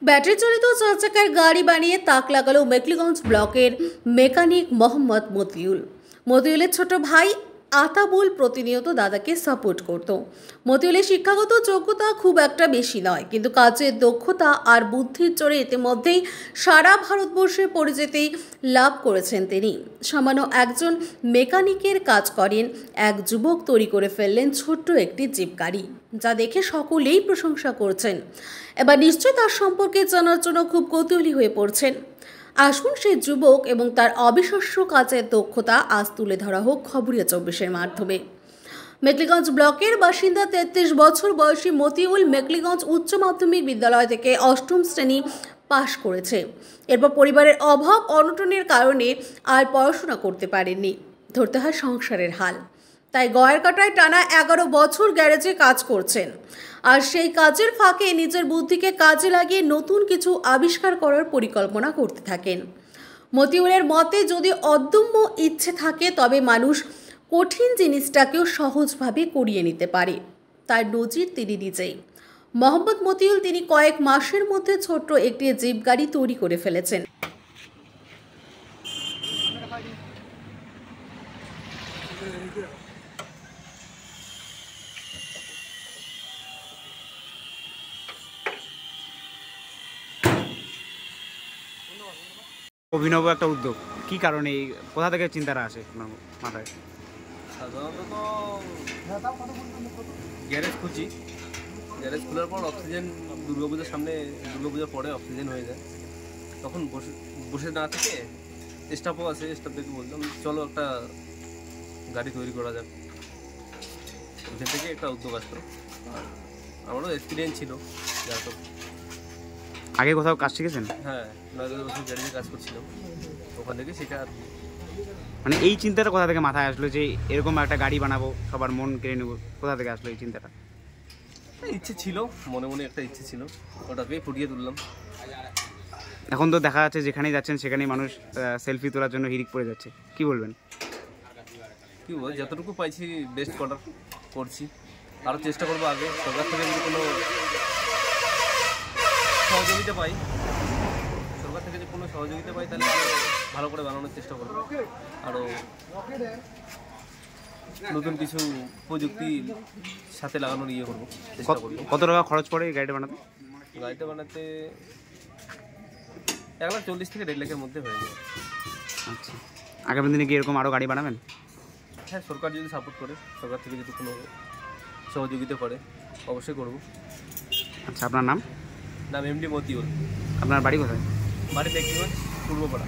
Battery চালিত চার চাকার গাড়ি বানিয়ে তাক লাগালো মেখলিগঞ্জ ব্লকের মেকানিক মোহাম্মদ মতিউল। মতিউলের ছোট ভাই আতাবুল প্রতিনিয়ত দাদাকে সাপোর্ট করত। মতিউলের শিক্ষাগত যোগ্যতা খুব একটা বেশি নয়, কিন্তু কাজের দক্ষতা আর বুদ্ধির জোরে ইতিমধ্যেই সারা ভারতবর্ষে পরিচিতি লাভ করেছেন তিনি। সামান্য একজন মেকানিকের কাজ করেন এক যুবক তৈরি করে ফেললেন ছোট্ট একটি জিপ গাড়ি, যা দেখে সকলেই প্রশংসা করছেন। এবার নিশ্চয়ই তার সম্পর্কে জানার জন্য খুব কৌতূহলী হয়ে পড়ছেন। আসুন সেই যুবক এবং তার অবিশ্বাস্য কাজের দক্ষতা আজ তুলে ধরা হোক খবরিয়া 24-এর মাধ্যমে। মেখলিগঞ্জ ব্লকের বাসিন্দা 33 বছর বয়সী মতিউল মেখলিগঞ্জ উচ্চ মাধ্যমিক বিদ্যালয় থেকে 8ম শ্রেণী পাশ করেছে। এরপর পরিবারের অভাব অনটনের কারণে আর পড়াশোনা করতে পারেননি। ধরতে হয় সংসারের হাল, তাই গয়ের কাটায় টানা 11 বছর গ্যারেজে কাজ করছেন। আর সেই কাজের ফাঁকে নিজের বুদ্ধিকে কাজে লাগিয়ে নতুন কিছু আবিষ্কার করার পরিকল্পনা করতে থাকেন। মতিউলের মতে, যদি অদম্য ইচ্ছে থাকে তবে মানুষ কঠিন জিনিসটাকেও সহজভাবে করিয়ে নিতে পারে। তার নজির তিনি নিজেই। মোহাম্মদ মতিউল তিনি কয়েক মাসের মধ্যে ছোট্ট একটি জিপ গাড়ি তৈরি করে ফেলেছেন। অভিনব একটা উদ্যোগ, কি কারণে, কোথা থেকে চিন্তাটা আসে আপনার মাথায়? সাধারণত গ্যারেজ খুঁজি, গ্যারেজ খোলার পর অক্সিজেন দুর্গাপূজার সামনে, দুর্গাপূজার পরে অক্সিজেন হয়ে যায়। তখন বসে না থেকে স্টাফও আছে, স্টাফদেরকে বললাম চলো একটা গাড়ি তৈরি করা যাক। ওখান থেকে একটা উদ্যোগ আসতো। আর আমারও এক্সপিরিয়েন্স ছিল, যার তো আগে কোথাও কাজ শিখেছেন? হ্যাঁ, 9-10 বছর গ্যারেজে কাজ করছিলাম, ওখান থেকে শেখা। মানে এই চিন্তাটা কোথা থেকে মাথায় আসলো যে এরকম একটা গাড়ি বানাবো, সবার মন কেড়ে নেবো? কোথা থেকে আসলো এই চিন্তাটা? ইচ্ছে ছিল, মনে মনে একটা ইচ্ছে ছিল, ওটাকেই ফুটিয়ে তুললাম। এখন তো দেখা যাচ্ছে যেখানেই যাচ্ছেন সেখানেই মানুষ সেলফি তোলার জন্য হিড়িক পড়ে যাচ্ছে, কি বলবেন? কি বল, যতটুকু পাইছি বেস্ট করার করছি, আরও চেষ্টা করবো। আগে সরকার থেকে যদি কোনো সহযোগিতা পাই, তাহলে ভালো করে বানানোর চেষ্টা করবো। আরও নতুন কিছু প্রযুক্তি সাথে লাগানোর করবো, চেষ্টা করবো। কত টাকা খরচ পড়ে এই গাড়িটা বানাতে? গাড়িটা বানাতে 1,40,000 থেকে 1.5 লাখের মধ্যে হয়ে যাবে। আচ্ছা, আগামী দিনে কি এরকম আরও গাড়ি বানাবেন? হ্যাঁ, সরকার যদি সাপোর্ট করে, সরকার থেকে যদি কোনো সহযোগিতা করে অবশ্যই করবো। আচ্ছা, আপনার নাম? নাম এমডি মতিউল। আপনার বাড়ি কোথায়? বাড়ি মেখলিগঞ্জ, পূর্বপাড়া।